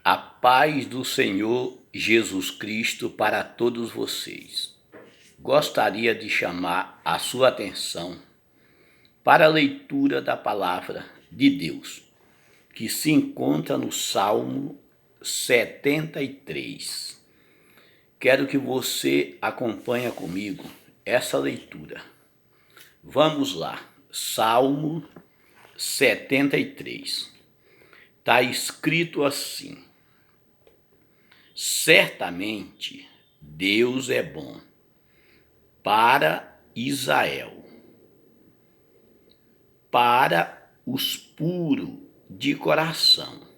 A paz do Senhor Jesus Cristo para todos vocês. Gostaria de chamar a sua atenção para a leitura da palavra de Deus, que se encontra no Salmo 73. Quero que você acompanhe comigo essa leitura. Vamos lá, Salmo 73. Está escrito assim: certamente Deus é bom para Israel, para os puros de coração.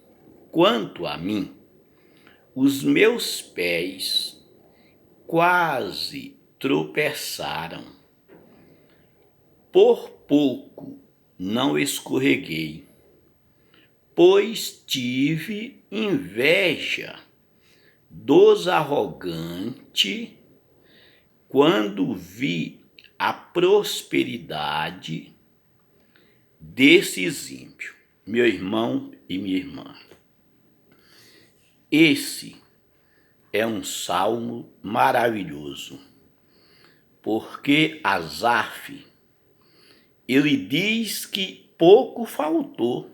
Quanto a mim, os meus pés quase tropeçaram, por pouco não escorreguei, pois tive inveja dos arrogantes quando vi a prosperidade desses ímpios. Meu irmão e minha irmã, esse é um salmo maravilhoso, porque Asaf, ele diz que pouco faltou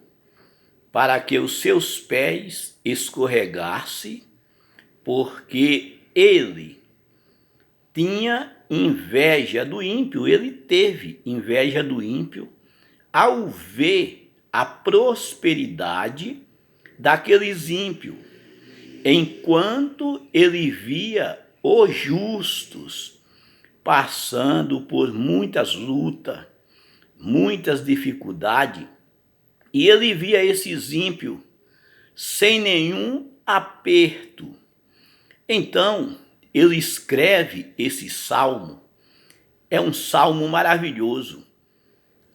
para que os seus pés escorregassem, porque ele tinha inveja do ímpio, ele teve inveja do ímpio ao ver a prosperidade daqueles ímpios, enquanto ele via os justos passando por muitas lutas, muitas dificuldades, e ele via esses ímpios sem nenhum aperto. Então, ele escreve esse salmo. É um salmo maravilhoso.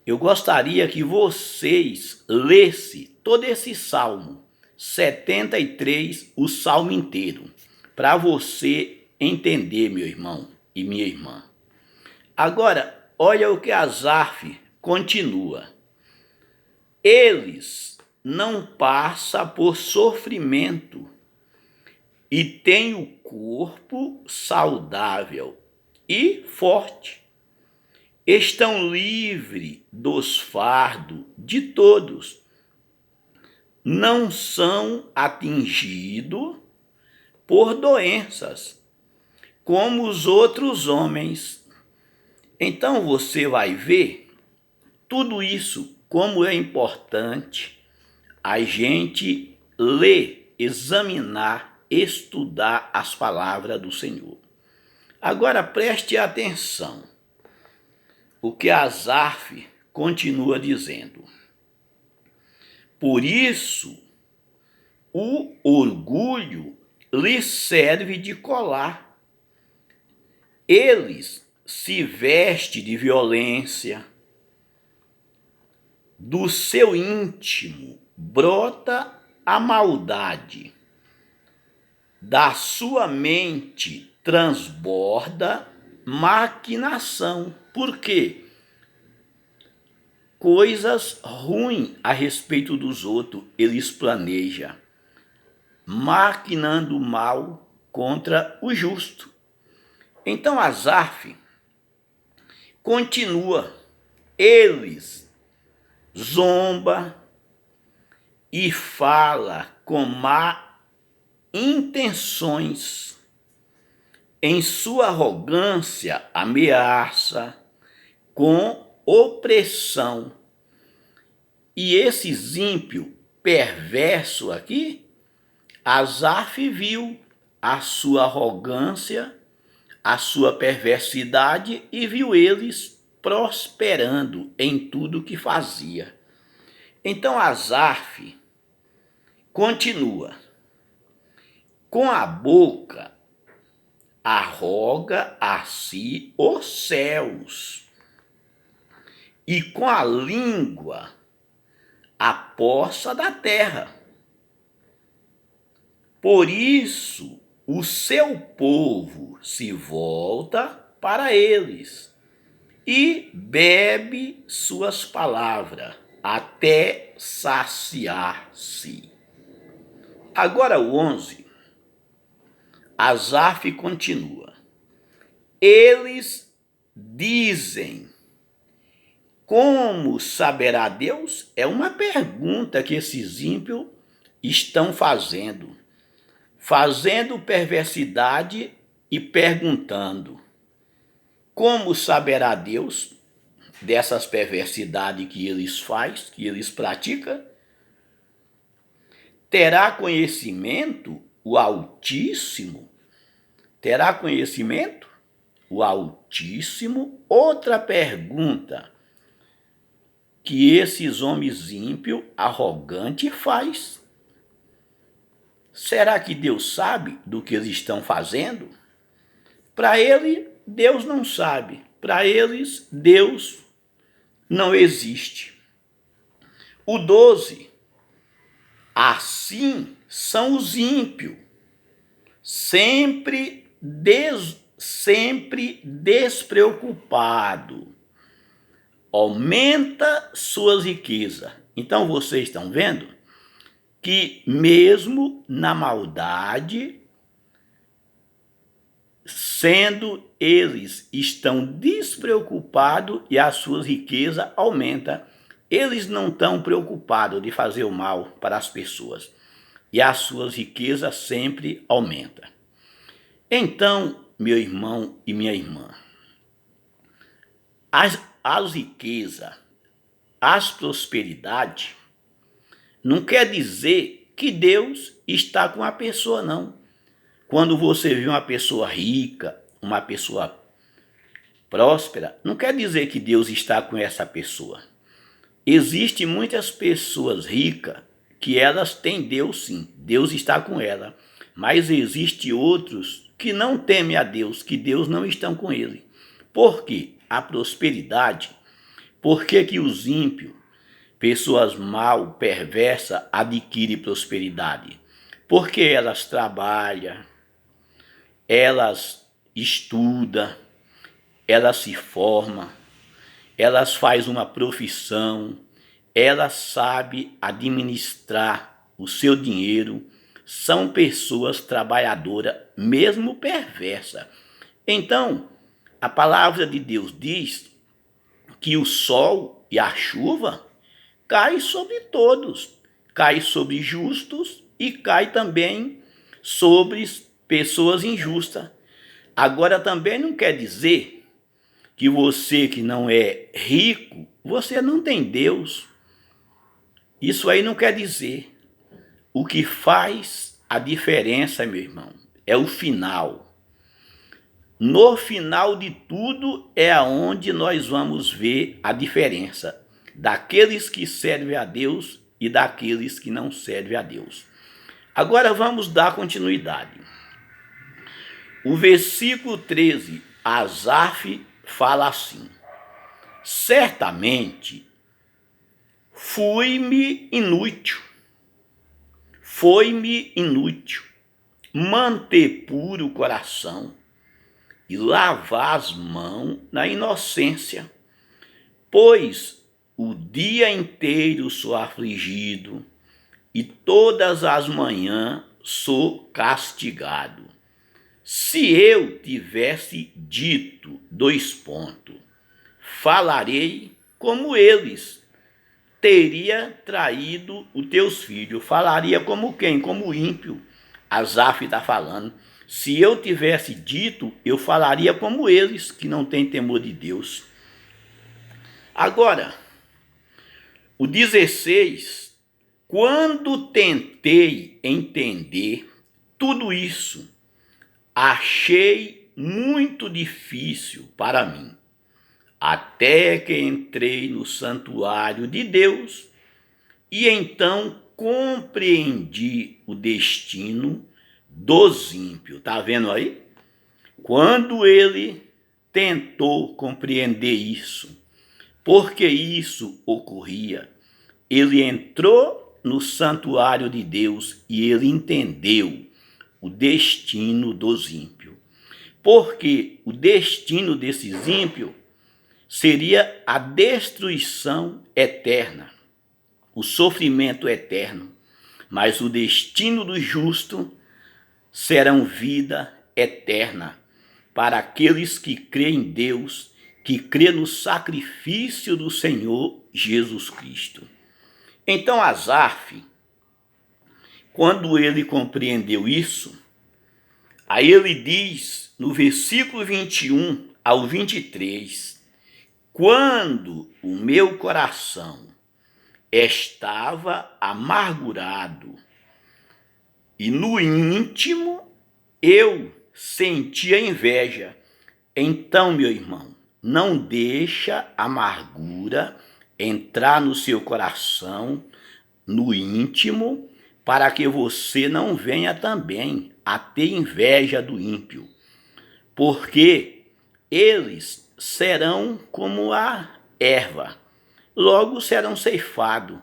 Eu gostaria que vocês lessem todo esse salmo 73, o salmo inteiro, para você entender, meu irmão e minha irmã. Agora, olha o que Asaf continua. Eles não passam por sofrimento e têm o corpo saudável e forte. Estão livres dos fardos de todos. Não são atingidos por doenças, como os outros homens. Então você vai ver tudo isso, como é importante a gente ler, examinar, estudar as palavras do Senhor. Agora preste atenção o que Asaf continua dizendo. Por isso, o orgulho lhes serve de colar. Eles se vestem de violência. Do seu íntimo brota a maldade. Da sua mente transborda maquinação. Por quê? Coisas ruins a respeito dos outros eles planejam, maquinando mal contra o justo. Então Asaf continua. Eles zomba e fala com má intenções. Em sua arrogância ameaça com opressão. E esses ímpios perversos aqui, Asaf viu a sua arrogância, a sua perversidade e viu eles prosperando em tudo que fazia. Então Asaf continua. Com a boca arroga a si os céus, e com a língua a poça da terra. Por isso o seu povo se volta para eles e bebe suas palavras até saciar-se. Agora o 11, Asaf continua. Eles dizem, como saberá Deus? É uma pergunta que esses ímpios estão fazendo perversidade e perguntando, como saberá Deus dessas perversidades que eles fazem, que eles praticam? Terá conhecimento o Altíssimo? Terá conhecimento o Altíssimo? Outra pergunta que esses homens ímpios, arrogantes, faz. Será que Deus sabe do que eles estão fazendo? Para ele, Deus não sabe. Para eles, Deus não existe. O 12. Assim são os ímpios, sempre despreocupado. Aumenta suas riquezas. Então vocês estão vendo que mesmo na maldade, sendo eles estão despreocupados e as suas riquezas aumentam, eles não estão preocupados de fazer o mal para as pessoas e as suas riquezas sempre aumentam. Então, meu irmão e minha irmã, as riquezas, as prosperidades, não quer dizer que Deus está com a pessoa, não. Quando você vê uma pessoa rica, uma pessoa próspera, não quer dizer que Deus está com essa pessoa. Existem muitas pessoas ricas que elas têm Deus sim, Deus está com ela. Mas existem outros que não temem a Deus, que Deus não está com ele. Por quê? A prosperidade. Por que os ímpios, pessoas mal, perversas, adquirem prosperidade? Porque elas trabalham, elas estudam, elas se formam, elas fazem uma profissão, elas sabem administrar o seu dinheiro, são pessoas trabalhadoras, mesmo perversas. Então, a palavra de Deus diz que o sol e a chuva caem sobre todos, cai sobre justos e cai também sobre pessoas injustas. Agora também não quer dizer que você que não é rico, você não tem Deus. Isso aí não quer dizer. O que faz a diferença, meu irmão, é o final. No final de tudo é aonde nós vamos ver a diferença daqueles que servem a Deus e daqueles que não servem a Deus. Agora vamos dar continuidade. O versículo 13, Asaf fala assim: certamente foi-me inútil manter puro o coração e lavar as mãos na inocência, pois o dia inteiro sou afligido e todas as manhãs sou castigado. Se eu tivesse dito, falarei como eles, teria traído os teus filhos. Falaria como quem? Como o ímpio. Asaf está falando. Se eu tivesse dito, eu falaria como eles, que não têm temor de Deus. Agora, o 16, quando tentei entender tudo isso, achei muito difícil para mim, até que entrei no santuário de Deus e então compreendi o destino dos ímpios. Está vendo aí? Quando ele tentou compreender isso, porque isso ocorria, ele entrou no santuário de Deus e ele entendeu o destino dos ímpios. Porque o destino desses ímpios seria a destruição eterna, o sofrimento eterno. mas o destino do justo serão vida eterna para aqueles que creem em Deus, que crê no sacrifício do Senhor Jesus Cristo. Então Asaf, quando ele compreendeu isso, aí ele diz no versículo 21 ao 23, quando o meu coração estava amargurado e no íntimo eu sentia inveja. Então, meu irmão, não deixa a amargura entrar no seu coração, no íntimo, para que você não venha também a ter inveja do ímpio, porque eles serão como a erva, logo serão ceifados,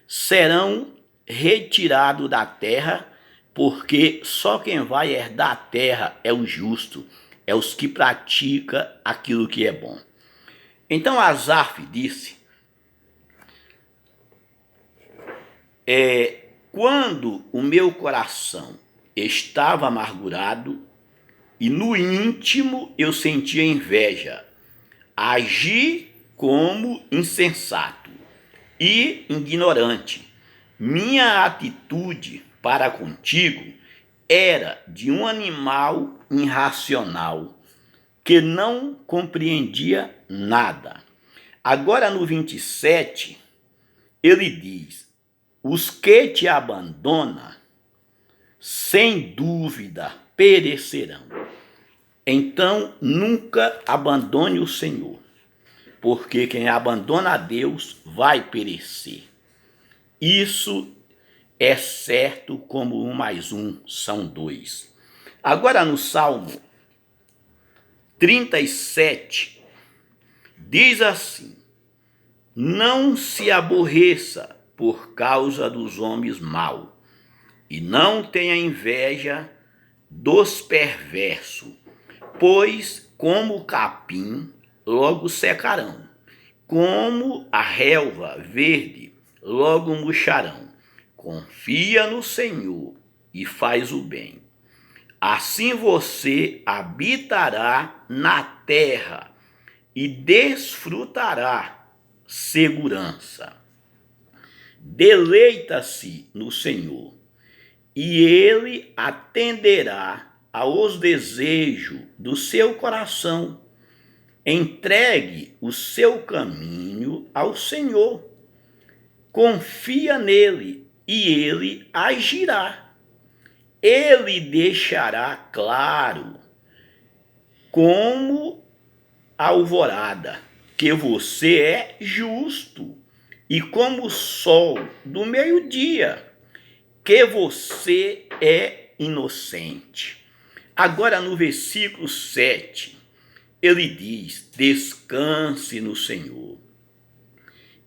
serão retirados da terra, porque só quem vai herdar a terra é o justo, é os que praticam aquilo que é bom. Então Asaf disse, quando o meu coração estava amargurado e no íntimo eu sentia inveja, agi como insensato e ignorante. Minha atitude para contigo era de um animal irracional, que não compreendia nada. Agora no 27, ele diz, os que te abandonam, sem dúvida, perecerão. Então, nunca abandone o Senhor, porque quem abandona a Deus vai perecer. Isso é certo, como 1 mais 1 são 2. Agora no Salmo 37, diz assim, não se aborreça por causa dos homens maus, e não tenha inveja dos perversos, pois como o capim logo secarão, como a relva verde logo murcharão. Confia no Senhor e faz o bem. Assim você habitará na terra e desfrutará segurança. Deleita-se no Senhor, e Ele atenderá aos desejos do seu coração. Entregue o seu caminho ao Senhor. Confia nele e ele agirá. Ele deixará claro, como a alvorada, que você é justo, e como o sol do meio-dia, que você é inocente. Agora no versículo 7, ele diz, descanse no Senhor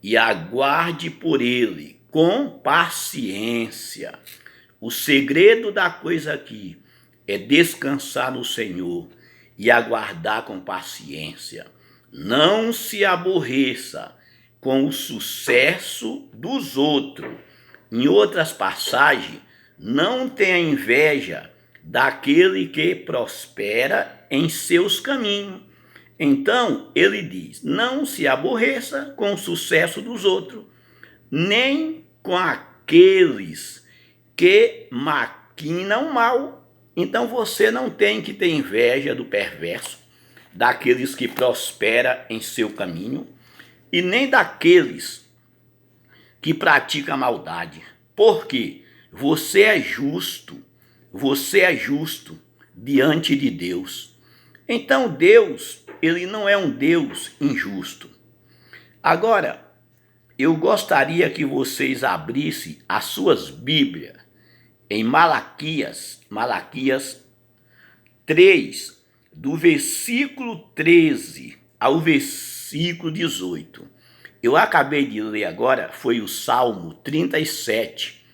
e aguarde por ele com paciência. O segredo da coisa aqui é descansar no Senhor e aguardar com paciência. Não se aborreça com o sucesso dos outros. Em outras passagens, não tenha inveja daquele que prospera em seus caminhos. Então, ele diz, não se aborreça com o sucesso dos outros, nem com aqueles que maquinam mal. Então, você não tem que ter inveja do perverso, daqueles que prosperam em seu caminho, e nem daqueles que praticam maldade. Porque você é justo diante de Deus. Então Deus, ele não é um Deus injusto. Agora, eu gostaria que vocês abrissem as suas Bíblias em Malaquias 3, do versículo 13 ao versículo 18. Eu acabei de ler agora, foi o Salmo 37.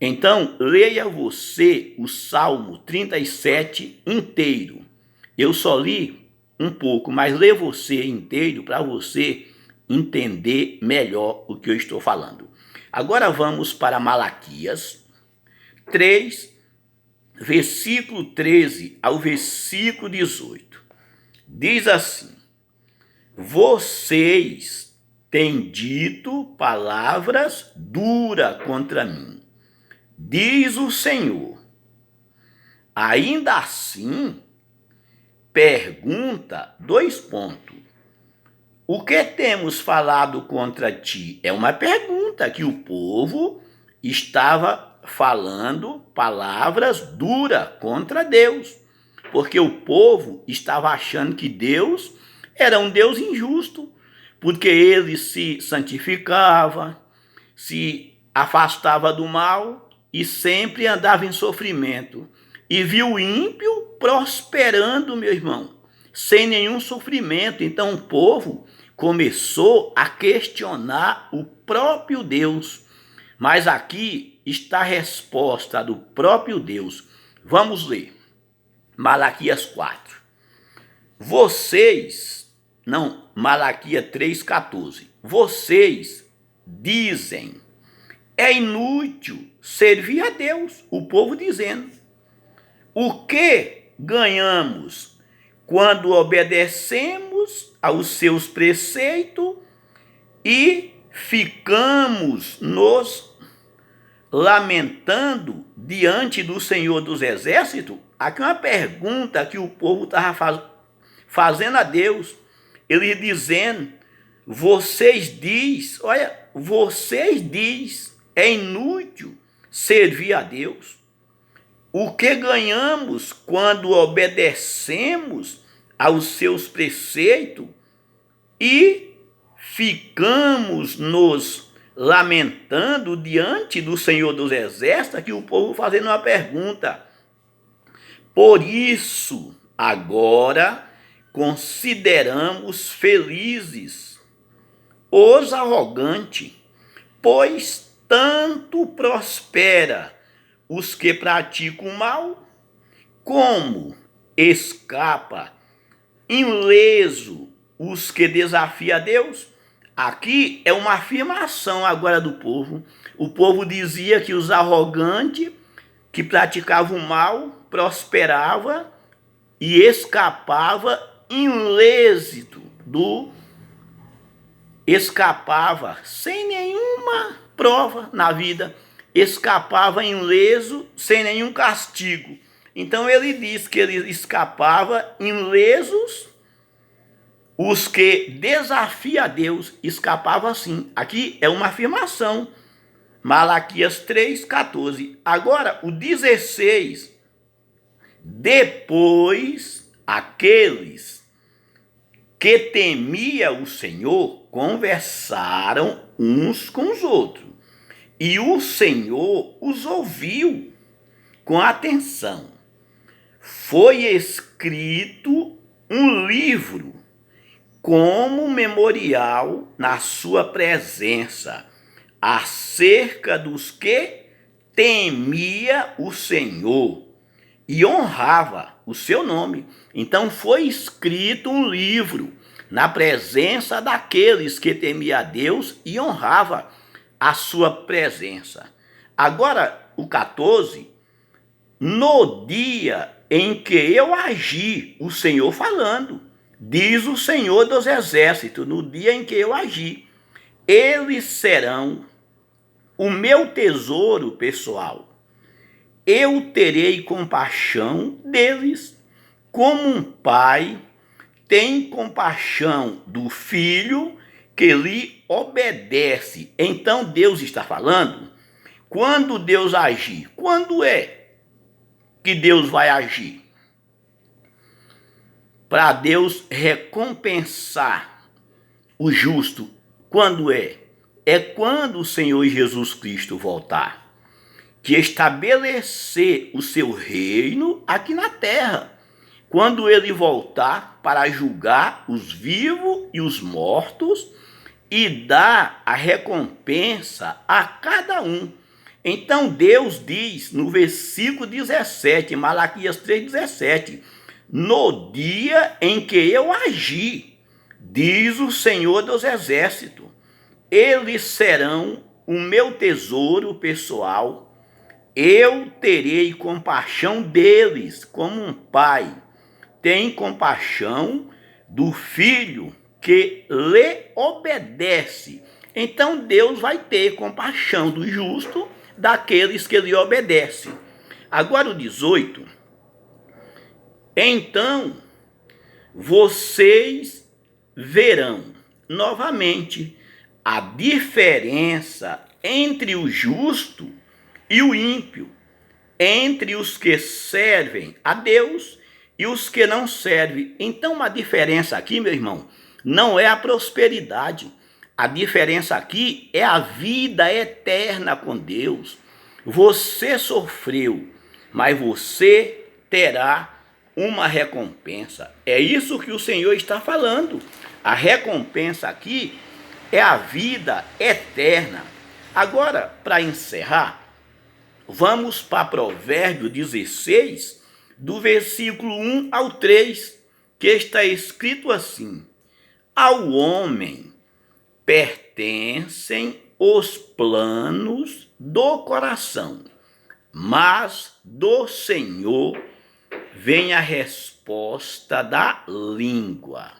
Então, leia você o Salmo 37 inteiro. Eu só li um pouco, mas lê você inteiro para você entender melhor o que eu estou falando. Agora vamos para Malaquias, 3, versículo 13 ao versículo 18. Diz assim: vocês têm dito palavras duras contra mim, diz o Senhor. Ainda assim, pergunta, 2 pontos. O que temos falado contra ti? É uma pergunta que o povo estava falando palavras duras contra Deus, porque o povo estava achando que Deus era um Deus injusto, porque ele se santificava, se afastava do mal e sempre andava em sofrimento. E viu o ímpio prosperando, meu irmão, sem nenhum sofrimento. Então o povo começou a questionar o próprio Deus. Mas aqui está a resposta do próprio Deus. Vamos ler. Malaquias 4. Malaquias 3,14. Vocês dizem, é inútil servir a Deus. O povo dizendo. O que ganhamos quando obedecemos aos seus preceitos e ficamos nos lamentando diante do Senhor dos Exércitos? Aqui é uma pergunta que o povo estava fazendo a Deus. Ele dizendo, vocês diz, é inútil servir a Deus. O que ganhamos quando obedecemos aos seus preceitos e ficamos nos lamentando diante do Senhor dos Exércitos? Aqui o povo fazendo uma pergunta. Por isso, agora, consideramos felizes os arrogantes, pois tanto prospera os que praticam o mal, como escapa ileso os que desafiam a Deus. Aqui é uma afirmação agora do povo. O povo dizia que os arrogantes que praticavam o mal prosperava e escapava escapava sem nenhuma prova na vida, escapava ileso, sem nenhum castigo. Então ele diz que ele escapava ilesos, os que desafiam a Deus escapavam assim. Aqui é uma afirmação. Malaquias 3,14. Agora, o 16. Depois, aqueles que temiam o Senhor conversaram uns com os outros, e o Senhor os ouviu com atenção. Foi escrito um livro como memorial na sua presença, acerca dos que temia o Senhor e honrava o seu nome. Então foi escrito um livro na presença daqueles que temia a Deus e honrava a sua presença. Agora, o 14, no dia em que eu agi, o Senhor falando, diz o Senhor dos Exércitos, no dia em que eu agi, eles serão o meu tesouro pessoal. Eu terei compaixão deles, como um pai tem compaixão do filho que lhe obedece. Então Deus está falando, quando Deus agir, quando é que Deus vai agir? Para Deus recompensar o justo, quando é? É quando o Senhor Jesus Cristo voltar, que estabelecer o seu reino aqui na terra. Quando ele voltar para julgar os vivos e os mortos e dar a recompensa a cada um. Então Deus diz no versículo 17, Malaquias 3,17, no dia em que eu agi, diz o Senhor dos Exércitos, eles serão o meu tesouro pessoal. eu terei compaixão deles, como um pai tem compaixão do filho que lhe obedece. Então Deus vai ter compaixão do justo, daqueles que lhe obedecem. Agora o 18. Então vocês verão novamente a diferença entre o justo e o ímpio, entre os que servem a Deus e os que não servem. Então a diferença aqui, meu irmão, não é a prosperidade. A diferença aqui é a vida eterna com Deus. Você sofreu, mas você terá uma recompensa. É isso que o Senhor está falando. A recompensa aqui é a vida eterna. Agora, para encerrar, vamos para Provérbios 16, do versículo 1 ao 3, que está escrito assim: ao homem pertencem os planos do coração, mas do Senhor vem a resposta da língua.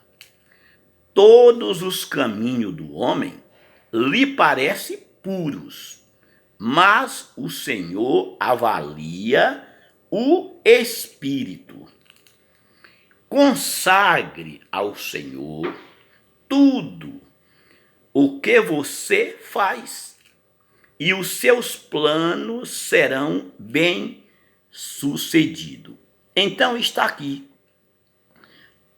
Todos os caminhos do homem lhe parecem puros, mas o Senhor avalia o espírito. Consagre ao Senhor tudo o que você faz, e os seus planos serão bem-sucedidos. Então está aqui.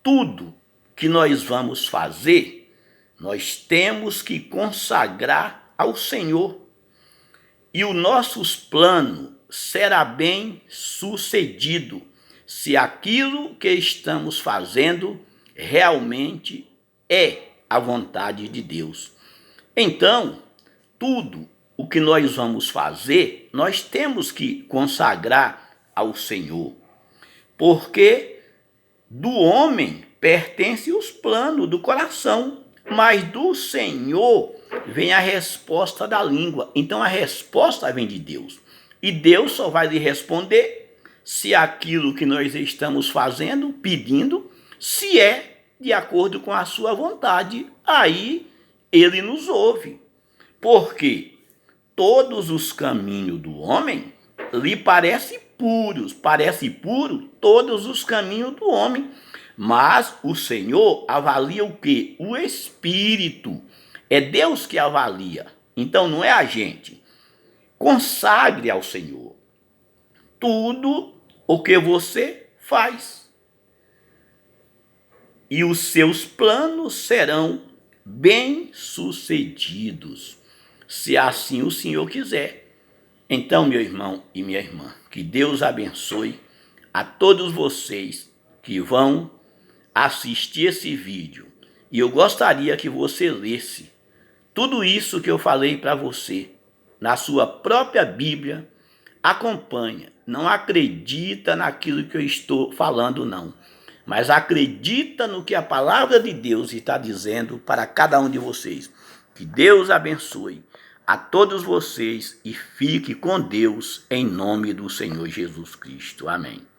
Tudo que nós vamos fazer, nós temos que consagrar ao Senhor. E o nosso plano será bem-sucedido se aquilo que estamos fazendo realmente é a vontade de Deus. Então, tudo o que nós vamos fazer, nós temos que consagrar ao Senhor. Porque do homem pertencem os planos do coração, mas do Senhor vem a resposta da língua. Então a resposta vem de Deus. E Deus só vai lhe responder se aquilo que nós estamos fazendo, pedindo, se é de acordo com a sua vontade. Aí ele nos ouve. Porque todos os caminhos do homem lhe parecem puros. Parece puro todos os caminhos do homem. Mas o Senhor avalia o quê? O espírito. É Deus que avalia. Então não é a gente. Consagre ao Senhor tudo o que você faz, e os seus planos serão bem-sucedidos, se assim o Senhor quiser. Então, meu irmão e minha irmã, que Deus abençoe a todos vocês que vão assistir esse vídeo. E eu gostaria que você lesse tudo isso que eu falei para você na sua própria Bíblia. Acompanha, não acredita naquilo que eu estou falando, não, mas acredita no que a palavra de Deus está dizendo para cada um de vocês. Que Deus abençoe a todos vocês e fique com Deus em nome do Senhor Jesus Cristo. Amém.